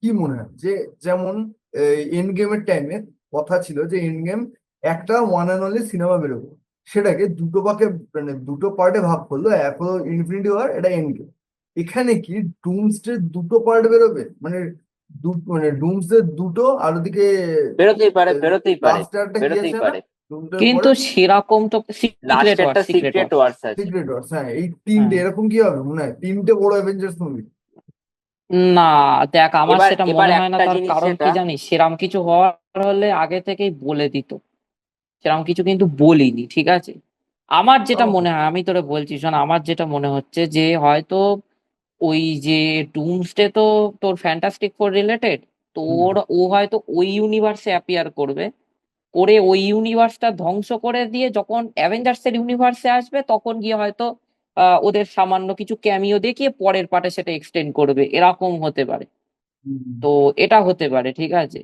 কি মনে হয় যে যেমন এন্ড গেমের টাইমে কথা ছিল যে এন্ড গেম একটা ওয়ান অ্যান্ড অনলি সিনেমা বেরোবে, সেটাকে দুটো ভাগে মানে দুটো পার্টে ভাগ করলো, এক হলো ইনফিনিটি ওয়ার, এটা এন্ড গেম। এখানে কি ডুমসডে দুটো পার্ট বেরোবে, মানে মানে ডুমসডে দুটো, আর ওদিকে বেরোতেই পারে, বেরোতেই পারে, লাস্টে একটা কি বেরোতেই আছে না, পারে। ডুমসডের পরে কিন্তু সেরকম তো লাস্টে সিক্রেট ওয়ার, একটা সিক্রেট সিক্রেট ওয়ার। ওয়ার্স আছে। সিক্রেট ওয়ার্স, হ্যাঁ, এই তিনটে হ্যাঁ। এরকম কি হবে মনে হয়, তিনটে বড় অ্যাভেঞ্জার্স মুভি। না, দেখ, আমার এবার সেটা এবার মনে হয় না। একটা তার জিনিস কারণ যেটা, কি জানিস, সেরকম কিছু হওয়ার হলে আগে থেকেই বলে দিত। সেরকম কিছু কিন্তু বলিনি, ঠিক আছে। আমার যেটা ও, মনে হয়, আমি তোরে বলছি শোন, আমার যেটা মনে হচ্ছে যে হয়তো ওই যে ডুমসডে তো তোর ফ্যান্টাস্টিক ফোর রিলেটেড, হুম, তোর ও হয়তো ওই ইউনিভার্সে অ্যাপিয়ার করবে, করে ওই ইউনিভার্সটা ধ্বংস করে দিয়ে যখন অ্যাভেঞ্জার্স এর ইউনিভার্সে আসবে তখন গিয়ে হয়তো ওদের সামান্য কিছু ক্যামিও দেখিয়ে পরের পার্টে সেটা এক্সটেন্ড করবে, এরকম হতে পারে। হুম। তো এটা হতে পারে, ঠিক আছে।